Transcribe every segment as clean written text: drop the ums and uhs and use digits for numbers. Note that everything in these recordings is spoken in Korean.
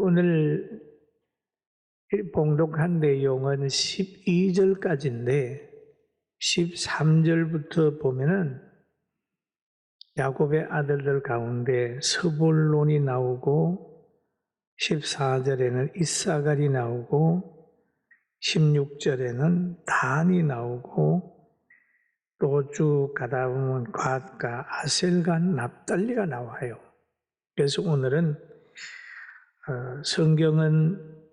오늘 봉독한 내용은 12절까지인데 13절부터 보면은 야곱의 아들들 가운데 스불론이 나오고 14절에는 이사갈이 나오고 16절에는 단이 나오고 또 쭉 가다 보면 갓과 아셀과 납달리가 나와요. 그래서 오늘은 성경은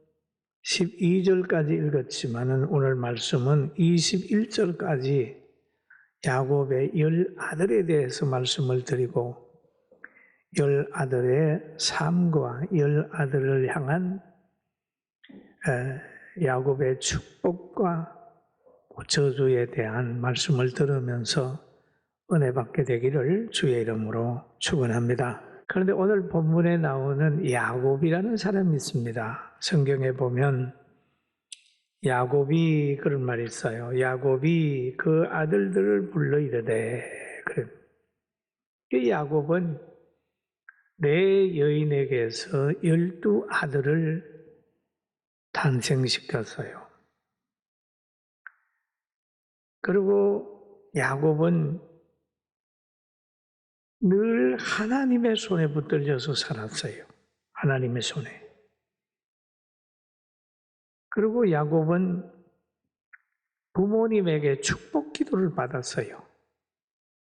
12절까지 읽었지만 오늘 말씀은 21절까지 야곱의 10아들에 대해서 말씀을 드리고 10아들의 삶과 10아들을 향한 야곱의 축복과 저주에 대한 말씀을 들으면서 은혜 받게 되기를 주의 이름으로 축원합니다. 그런데 오늘 본문에 나오는 야곱이라는 사람이 있습니다. 성경에 보면 야곱이 그런 말이 있어요. 야곱이 그 아들들을 불러 이르되, 그래. 이 야곱은 내 여인에게서 12아들을 탄생시켰어요. 그리고 야곱은 늘 하나님의 손에 붙들려서 살았어요. 하나님의 손에. 그리고 야곱은 부모님에게 축복 기도를 받았어요.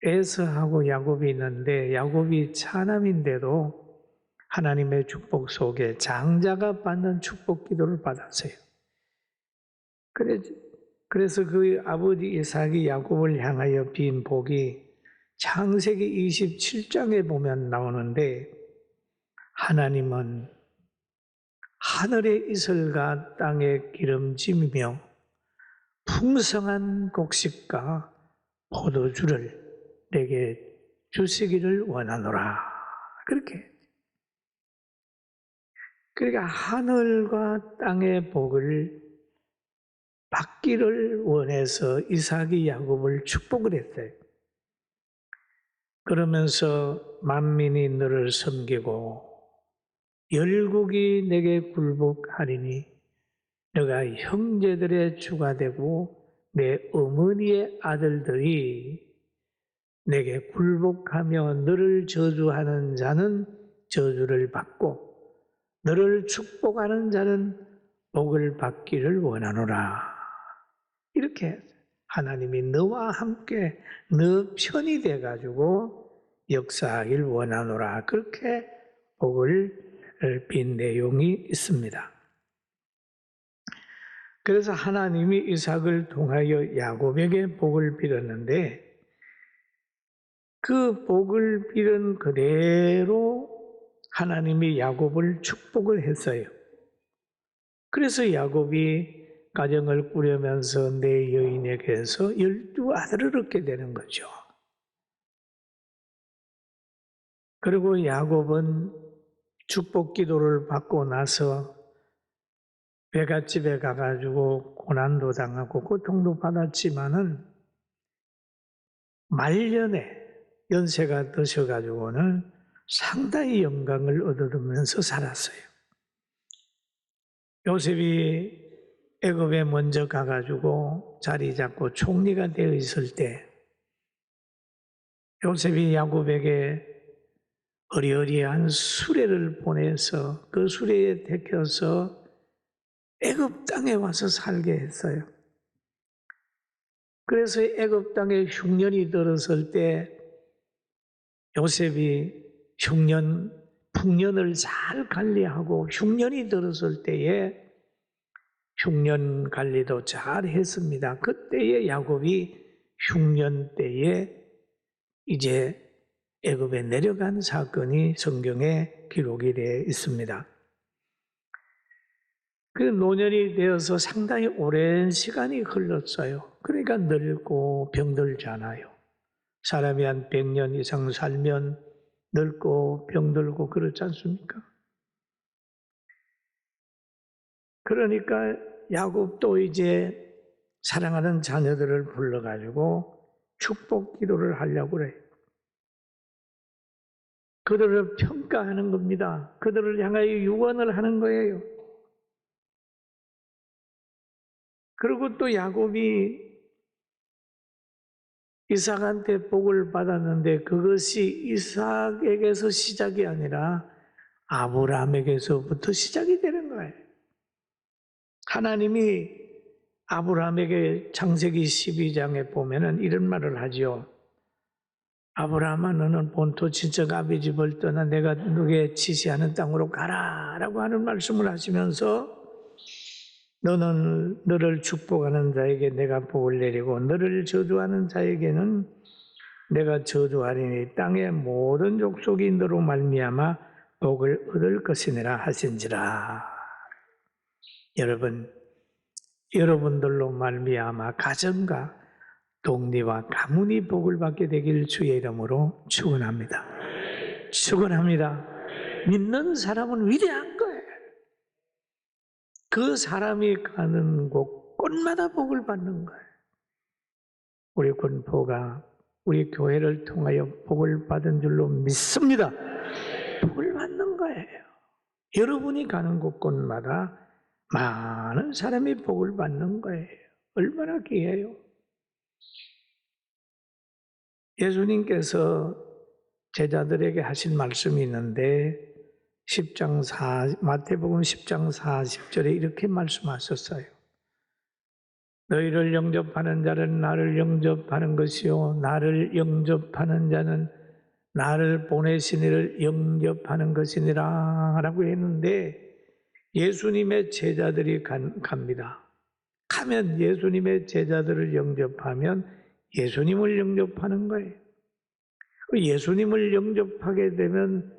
에서하고 야곱이 있는데 야곱이 차남인데도 하나님의 축복 속에 장자가 받는 축복 기도를 받았어요. 그래서 그 아버지 이삭이 야곱을 향하여 빈 복이 창세기 27장에 보면 나오는데 하나님은 하늘의 이슬과 땅의 기름짐이며 풍성한 곡식과 포도주를 내게 주시기를 원하노라. 그렇게. 그러니까 하늘과 땅의 복을 받기를 원해서 이삭이 야곱을 축복을 했어요. 그러면서 만민이 너를 섬기고 열국이 내게 굴복하리니 너가 형제들의 주가 되고 내 어머니의 아들들이 내게 굴복하며 너를 저주하는 자는 저주를 받고 너를 축복하는 자는 복을 받기를 원하노라. 이렇게 하나님이 너와 함께 너 편이 돼가지고 역사하길 원하노라. 그렇게 복을 빈 내용이 있습니다. 그래서 하나님이 이삭을 통하여 야곱에게 복을 빌었는데 그 복을 빌은 그대로 하나님이 야곱을 축복을 했어요. 그래서 야곱이 가정을 꾸려면서 내 여인에게서 12아들을 얻게 되는 거죠. 그리고 야곱은 축복 기도를 받고 나서 외갓집에 가가지고 고난도 당하고 고통도 받았지만은 말년에 연세가 드셔가지고는 상당히 영광을 얻으면서 살았어요. 요셉이 애굽에 먼저 가가지고 자리 잡고 총리가 되어 있을 때 요셉이 야곱에게 어리어리한 수레를 보내서 그 수레에 태켜서 애굽 땅에 와서 살게 했어요. 그래서 애굽 땅에 흉년이 들었을 때 요셉이 풍년을 잘 관리하고 흉년이 들었을 때에 흉년 관리도 잘 했습니다. 그때에 야곱이 흉년 때에 이제 애굽에 내려간 사건이 성경에 기록이 되어 있습니다. 그 노년이 되어서 상당히 오랜 시간이 흘렀어요. 그러니까 늙고 병들잖아요. 사람이 한 100년 이상 살면 늙고 병들고 그렇지 않습니까? 그러니까 야곱도 이제 사랑하는 자녀들을 불러가지고 축복 기도를 하려고 그래요. 그들을 평가하는 겁니다. 그들을 향하여 유언을 하는 거예요. 그리고 또 야곱이 이삭한테 복을 받았는데 그것이 이삭에게서 시작이 아니라 아브라함에게서부터 시작이 되는 거예요. 하나님이 아브라함에게 창세기 12장에 보면은 이런 말을 하죠. 아브라함아, 너는 본토 친척 아비 집을 떠나 내가 너에게 지시하는 땅으로 가라라고 하는 말씀을 하시면서 너는 너를 축복하는 자에게 내가 복을 내리고 너를 저주하는 자에게는 내가 저주하리니 땅의 모든 족속이 너로 말미암아 복을 얻을 것이니라 하신지라. 여러분, 여러분들로 말미암아 가정과 동리와 가문이 복을 받게 되길 주의 이름으로 축원합니다. 축원합니다. 믿는 사람은 위대한 거예요. 그 사람이 가는 곳마다 복을 받는 거예요. 우리 군포가 우리 교회를 통하여 복을 받은 줄로 믿습니다. 복을 받는 거예요. 여러분이 가는 곳마다 많은 사람이 복을 받는 거예요. 얼마나 귀해요. 예수님께서 제자들에게 하신 말씀이 있는데 마태복음 10장 40절에 이렇게 말씀하셨어요. 너희를 영접하는 자는 나를 영접하는 것이요 나를 영접하는 자는 나를 보내신 이를 영접하는 것이니라 라고 했는데 예수님의 제자들이 갑니다. 가면 예수님의 제자들을 영접하면 예수님을 영접하는 거예요. 예수님을 영접하게 되면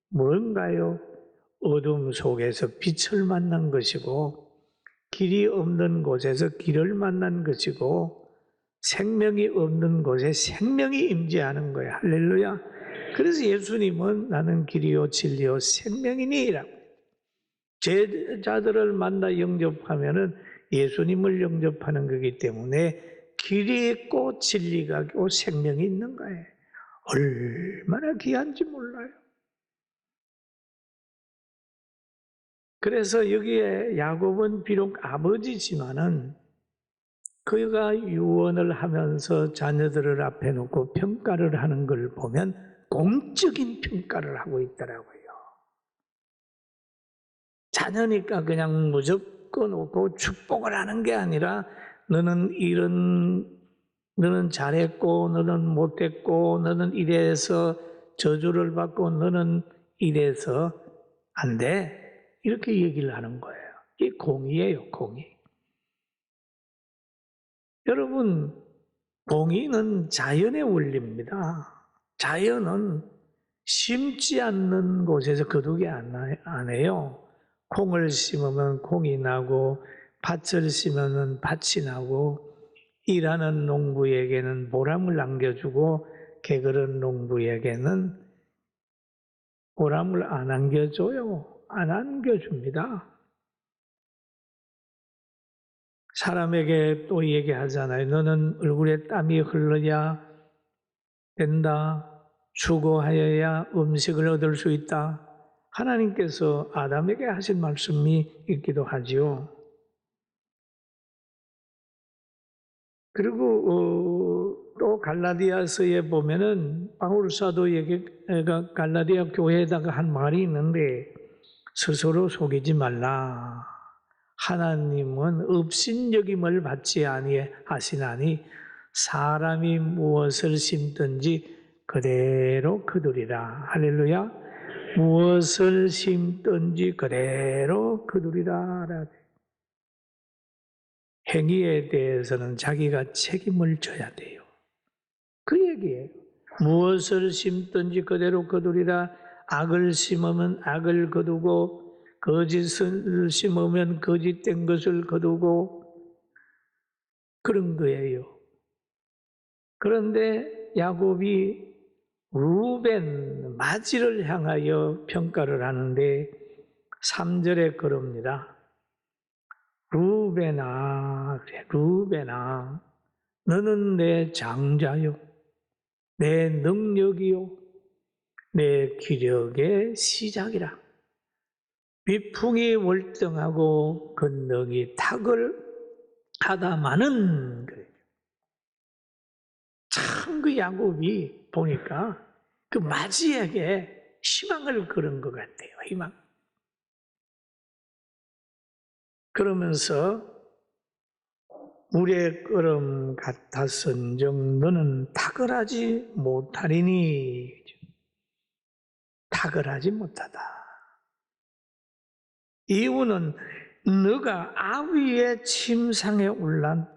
뭔가요? 어둠 속에서 빛을 만난 것이고 길이 없는 곳에서 길을 만난 것이고 생명이 없는 곳에 생명이 임재하는 거예요. 할렐루야. 그래서 예수님은 나는 길이요 진리요 생명이니라고. 제자들을 만나 영접하면은 예수님을 영접하는 거기 때문에 길이 있고 진리가 있고 생명이 있는 거예요. 얼마나 귀한지 몰라요. 그래서 여기에 야곱은 비록 아버지지만은 그가 유언을 하면서 자녀들을 앞에 놓고 평가를 하는 걸 보면 공적인 평가를 하고 있더라고요. 자녀니까 그냥 무조건 오고 축복을 하는 게 아니라 너는 잘했고 너는 못했고 너는 이래서 저주를 받고 너는 이래서 안 돼. 이렇게 얘기를 하는 거예요. 이게 공의예요, 공의. 여러분, 공의는 자연의 원리입니다. 자연은 심지 않는 곳에서 거두게 안 해요. 콩을 심으면 콩이 나고 밭을 심으면 밭이 나고 일하는 농부에게는 보람을 안겨주고 게으른 농부에게는 보람을 안 안겨줘요. 안 안겨줍니다. 사람에게 또 얘기하잖아요. 너는 얼굴에 땀이 흘러야 된다. 수고하여야 음식을 얻을 수 있다. 하나님께서 아담에게 하신 말씀이 있기도 하지요. 그리고 또 갈라디아서에 보면은 바울 사도에게 갈라디아 교회에다가 한 말이 있는데 스스로 속이지 말라. 하나님은 업신여김을 받지 아니하시나니 사람이 무엇을 심든지 그대로 거두리라. 할렐루야. 무엇을 심든지 그대로 거두리라. 행위에 대해서는 자기가 책임을 져야 돼요. 그 얘기예요. 무엇을 심든지 그대로 거두리라. 악을 심으면 악을 거두고 거짓을 심으면 거짓된 것을 거두고 그런 거예요. 그런데 야곱이 루벤, 마지를 향하여 평가를 하는데 3절에 그럽니다. 루벤아, 너는 내 장자요, 내 능력이요, 내 기력의 시작이라. 위풍이 월등하고 건능이 탁월하다마는 그래. 참 그 야곱이 보니까 그 맞이에게 희망을 걸은 것 같아요. 희망. 그러면서 물의 끓음 같았은즉 너는 탁월하지 못하리니. 탁월하지 못하다. 이유는 너가 아비의 침상에 올라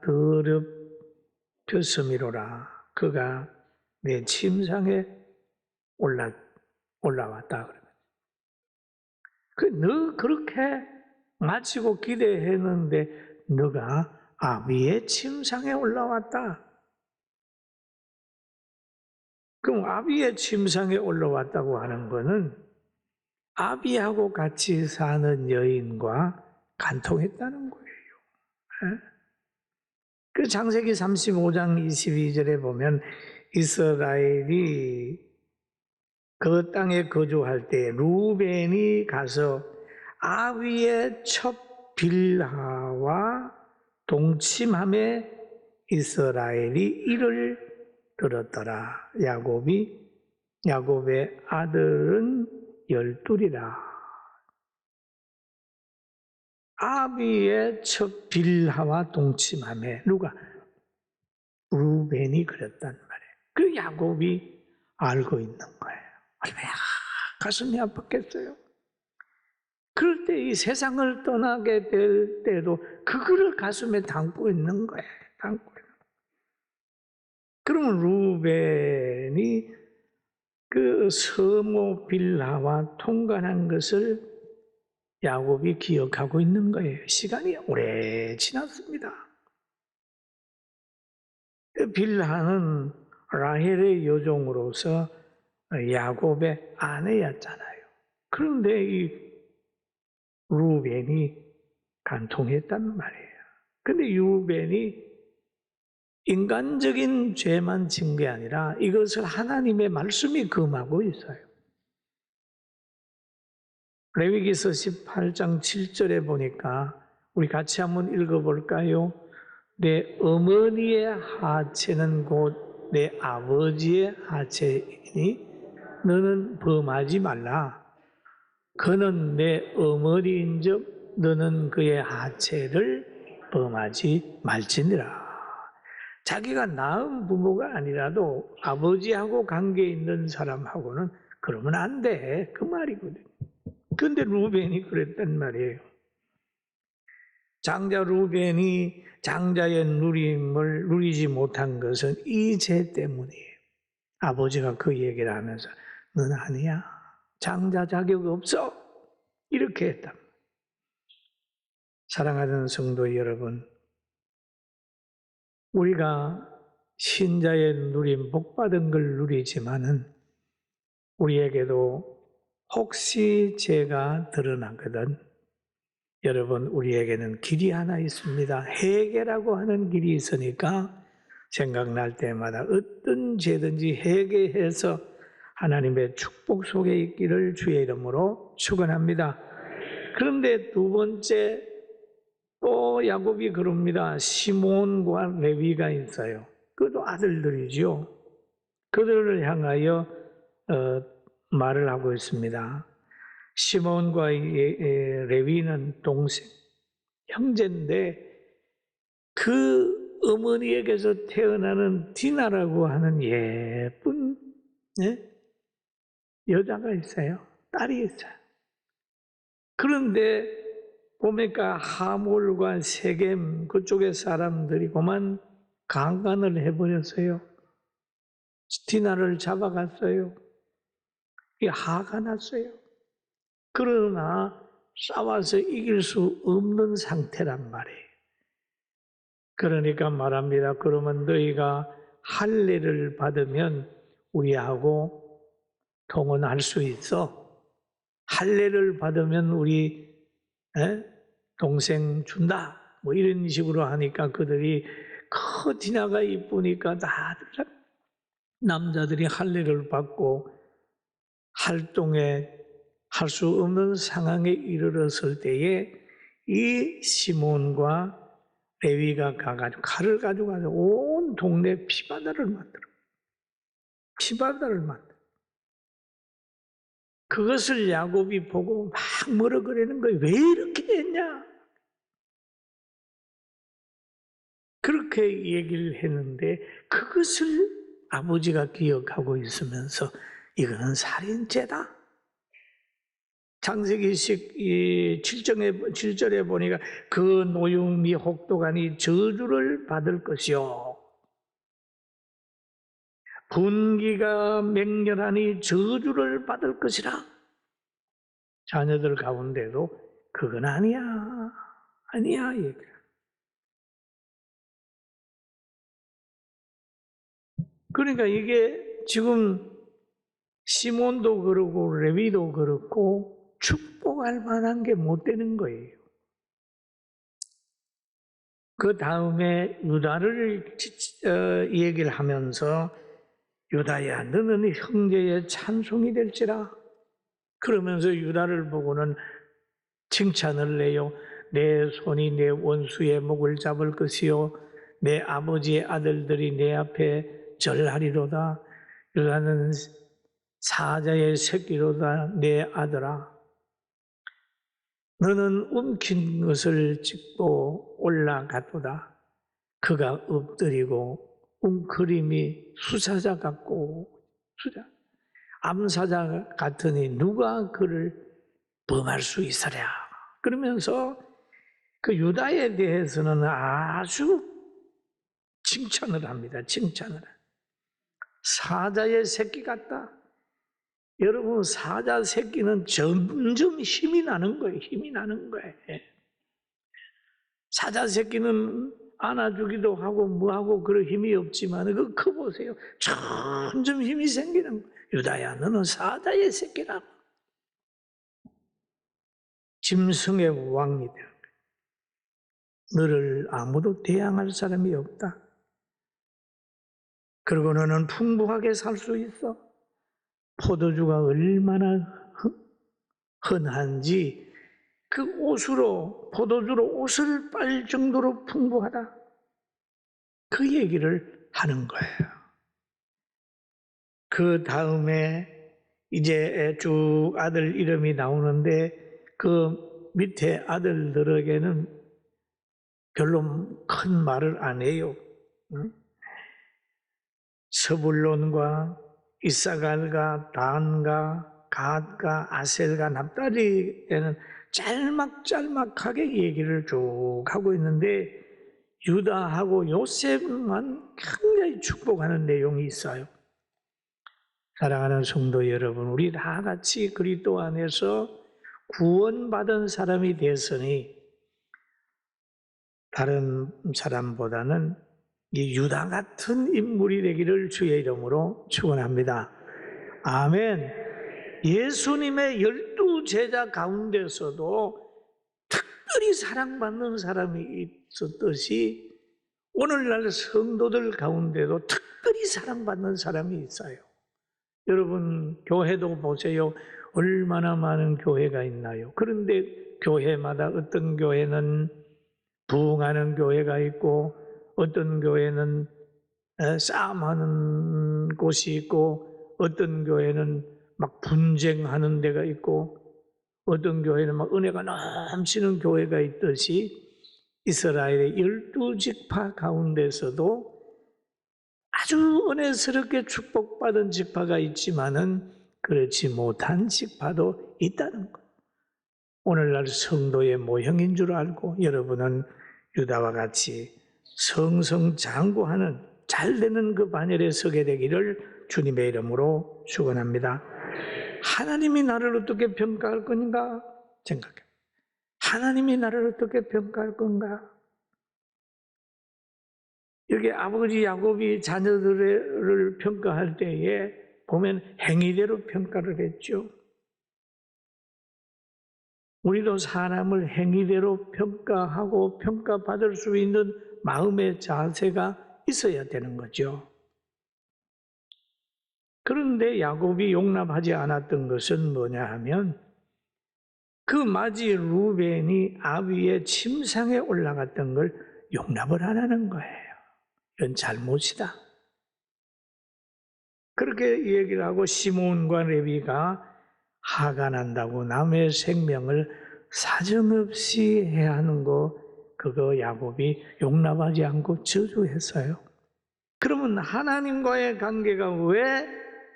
더럽혔음이로라. 그가 내 침상에 올라왔다. 너 그렇게 마치고 기대했는데 너가 아비의 침상에 올라왔다. 그럼 아비의 침상에 올라왔다고 하는 것은 아비하고 같이 사는 여인과 간통했다는 거예요. 그 창세기 35장 22절에 보면 이스라엘이 그 땅에 거주할 때 루벤이 가서 아비의 첩 빌하와 동침함에 이스라엘이 이를 들었더라. 야곱의 아들은 12이라. 아비의 첩 빌하와 동침함에 누가? 루벤이 그랬단 말이에요. 그 야곱이 알고 있는 거예요. 얼마나 가슴이 아팠겠어요. 그럴 때 이 세상을 떠나게 될 때도 그거를 가슴에 담고 있는 거예요. 담고 있는 거예요. 그러면 루벤이 그 서모 빌하와 통관한 것을 야곱이 기억하고 있는 거예요. 시간이 오래 지났습니다. 빌하는 라헬의 여종으로서 야곱의 아내였잖아요. 그런데 이 루벤이 간통했단 말이에요. 근데 루벤이 인간적인 죄만 진 게 아니라 이것을 하나님의 말씀이 금하고 있어요. 레위기서 18장 7절에 보니까 우리 같이 한번 읽어볼까요? 내 어머니의 하체는 곧 내 아버지의 하체이니 너는 범하지 말라. 그는 내 어머니인즉 너는 그의 하체를 범하지 말지니라. 자기가 낳은 부모가 아니라도 아버지하고 관계 있는 사람하고는 그러면 안 돼. 그 말이거든요. 그런데 루벤이 그랬단 말이에요. 장자 루벤이 장자의 누림을 누리지 못한 것은 이 죄 때문이에요. 아버지가 그 얘기를 하면서 넌 아니야. 장자 자격 없어. 이렇게 했다. 사랑하는 성도 여러분, 우리가 신자의 누림, 복받은 걸 누리지만은 우리에게도 혹시 죄가 드러나거든 여러분, 우리에게는 길이 하나 있습니다. 회개라고 하는 길이 있으니까 생각날 때마다 어떤 죄든지 회개해서 하나님의 축복 속에 있기를 주의 이름으로 축원합니다. 그런데 두 번째 또 야곱이 그럽니다. 시몬과 레위가 있어요. 그것도 아들들이죠. 그들을 향하여 말을 하고 있습니다. 시몬과 레위는 동생, 형제인데 그 어머니에게서 태어나는 디나라고 하는 예쁜 여자가 있어요. 딸이 있어요. 그런데 보니까 하몰과 세겜 그쪽의 사람들이 그만 강간을 해버렸어요. 디나를 잡아갔어요. 이 화가 났어요. 그러나 싸워서 이길 수 없는 상태란 말이에요. 그러니까 말합니다. 그러면 너희가 할례를 받으면 우리하고 통혼할 수 있어. 할례를 받으면 우리 동생 준다. 뭐 이런 식으로 하니까 그들이 디나가 이쁘니까 다들 남자들이 할례를 받고 할 수 없는 상황에 이르렀을 때에 이 시몬과 레위가 가가지고 칼을 가지고 온 동네 피바다를 만들어. 피바다를 만들어. 그것을 야곱이 보고 막 뭐라 그러는 거예요. 왜 이렇게 했냐? 그렇게 얘기를 했는데 그것을 아버지가 기억하고 있으면서 이거는 살인죄다. 창세기 7절에 보니까 그 노유미 혹독하니 저주를 받을 것이요 분기가 맹렬하니 저주를 받을 것이라. 자녀들 가운데도 그건 아니야 얘기를. 그러니까 이게 지금 시몬도 그렇고 레위도 그렇고 축복할 만한 게 못 되는 거예요. 그 다음에 유다를 얘기를 하면서 유다야 너는 형제의 찬송이 될지라. 그러면서 유다를 보고는 칭찬을 내요. 내 손이 내 원수의 목을 잡을 것이요 내 아버지의 아들들이 내 앞에 절하리로다. 유다는 사자의 새끼로다. 내 아들아 너는 움킨 것을 짚고 올라가도다. 그가 엎드리고 웅크림이 수사자 같고 암사자 같으니 누가 그를 범할 수 있으랴. 그러면서 그 유다에 대해서는 아주 칭찬을 합니다. 칭찬을. 사자의 새끼 같다. 여러분 사자 새끼는 점점 힘이 나는 거예요. 힘이 나는 거예요. 사자 새끼는 안아주기도 하고 뭐하고 그런 힘이 없지만 그거 커 보세요. 점점 힘이 생기는 거예요. 유다야 너는 사자의 새끼라. 짐승의 왕이 되는 거예요. 너를 아무도 대항할 사람이 없다. 그리고 너는 풍부하게 살 수 있어. 포도주가 얼마나 흔한지 그 옷으로 포도주로 옷을 빨 정도로 풍부하다. 그 얘기를 하는 거예요. 그 다음에 이제 쭉 아들 이름이 나오는데 그 밑에 아들들에게는 별로 큰 말을 안 해요. 스불론과 이사갈과 단과 갓과 아셀과 납달리에는 짤막짤막하게 얘기를 쭉 하고 있는데 유다하고 요셉만 굉장히 축복하는 내용이 있어요. 사랑하는 성도 여러분, 우리 다 같이 그리스도 안에서 구원받은 사람이 됐으니 다른 사람보다는 이 유다 같은 인물이 되기를 주의 이름으로 축원합니다. 아멘. 예수님의 12제자 가운데서도 특별히 사랑받는 사람이 있었듯이 오늘날 성도들 가운데도 특별히 사랑받는 사람이 있어요. 여러분 교회도 보세요. 얼마나 많은 교회가 있나요? 그런데 교회마다 어떤 교회는 부흥하는 교회가 있고 어떤 교회는 싸움하는 곳이 있고 어떤 교회는 막 분쟁하는 데가 있고 어떤 교회는 막 은혜가 넘치는 교회가 있듯이 이스라엘의 12지파 가운데서도 아주 은혜스럽게 축복받은 지파가 있지만은 그렇지 못한 지파도 있다는 것. 오늘날 성도의 모형인 줄 알고 여러분은 유다와 같이 성성장구하는 잘되는 그 반열에 서게 되기를 주님의 이름으로 축원합니다. 하나님이 나를 어떻게 평가할 건가 생각해. 하나님이 나를 어떻게 평가할 건가? 여기 아버지 야곱이 자녀들을 평가할 때에 보면 행위대로 평가를 했죠. 우리도 사람을 행위대로 평가하고 평가받을 수 있는 마음의 자세가 있어야 되는 거죠. 그런데 야곱이 용납하지 않았던 것은 뭐냐 하면 그 맞이 루벤이 아비의 침상에 올라갔던 걸 용납을 안 하는 거예요. 이건 잘못이다. 그렇게 얘기를 하고 시몬과 레위가 하간한다고 남의 생명을 사정없이 해야 하는 거 그거 야곱이 용납하지 않고 저주했어요. 그러면 하나님과의 관계가 왜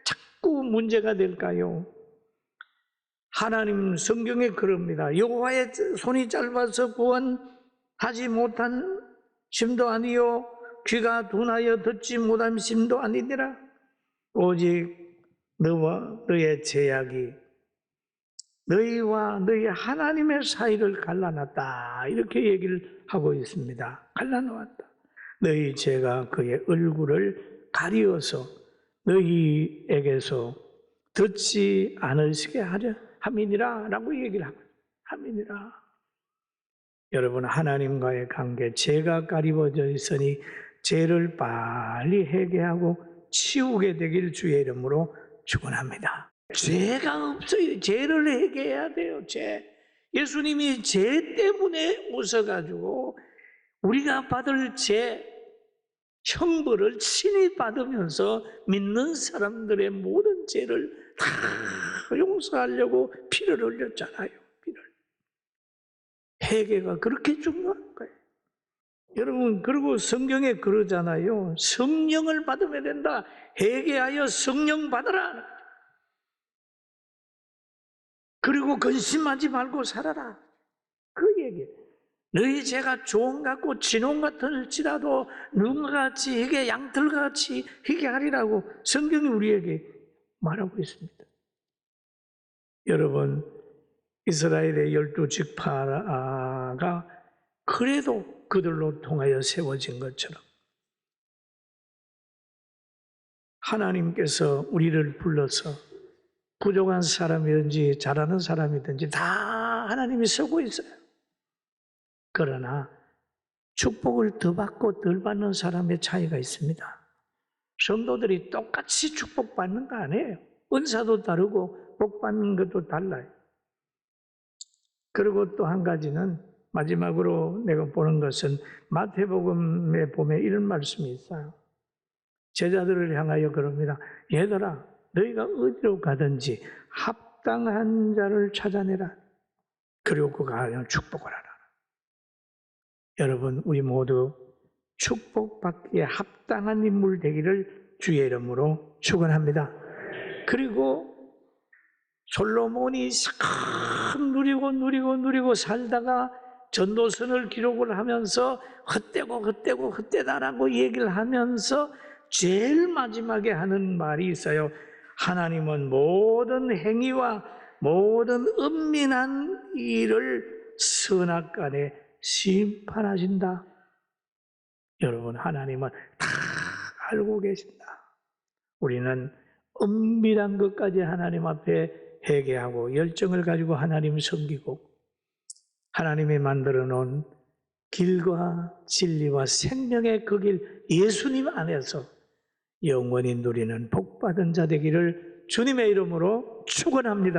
자꾸 문제가 될까요? 하나님 성경에 그럽니다. 여호와의 손이 짧아서 구원하지 못한 심도 아니요 귀가 둔하여 듣지 못한 심도 아니니라. 오직 너와 너의 제약이 너희와 너희 하나님의 사이를 갈라놨다. 이렇게 얘기를 하고 있습니다. 갈라놓았다. 너희 죄가 그의 얼굴을 가리어서 너희에게서 듣지 않으시게 하려 함이니라 라고 얘기를 하고 함이니라. 여러분 하나님과의 관계 죄가 가리워져 있으니 죄를 빨리 회개하고 치우게 되길 주의 이름으로 축원합니다. 죄가 없어요. 죄를 회개해야 돼요. 죄. 예수님이 죄 때문에 오셔가지고 우리가 받을 죄 형벌을 친히 받으면서 믿는 사람들의 모든 죄를 다 용서하려고 피를 흘렸잖아요. 피를. 회개가 그렇게 중요한 거예요. 여러분 그리고 성경에 그러잖아요. 성령을 받으면 된다. 회개하여 성령 받으라. 그리고 근심하지 말고 살아라. 그 얘기예요. 너희 죄가 조금 같고 진홍 같을지라도 눈과 같이 희게 양털과 같이 희게 하리라고 성경이 우리에게 말하고 있습니다. 여러분 이스라엘의 12지파가 그래도 그들로 통하여 세워진 것처럼 하나님께서 우리를 불러서 부족한 사람이든지 잘하는 사람이든지 다 하나님이 쓰고 있어요. 그러나 축복을 더 받고 덜 받는 사람의 차이가 있습니다. 성도들이 똑같이 축복받는 거 아니에요. 은사도 다르고 복 받는 것도 달라요. 그리고 또 한 가지는 마지막으로 내가 보는 것은 마태복음에 보면 이런 말씀이 있어요. 제자들을 향하여 그럽니다. 얘들아 너희가 어디로 가든지 합당한 자를 찾아내라. 그리고 그가 하여 축복을 하라. 여러분 우리 모두 축복받기에 합당한 인물 되기를 주의 이름으로 축원합니다. 그리고 솔로몬이 참 누리고 살다가 전도서를 기록을 하면서 헛되다라고 얘기를 하면서 제일 마지막에 하는 말이 있어요. 하나님은 모든 행위와 모든 은밀한 일을 선악간에 심판하신다. 여러분 하나님은 다 알고 계신다. 우리는 은밀한 것까지 하나님 앞에 회개하고 열정을 가지고 하나님 섬기고 하나님이 만들어 놓은 길과 진리와 생명의 그 길 예수님 안에서 영원히 누리는 복받은 자 되기를 주님의 이름으로 축원합니다.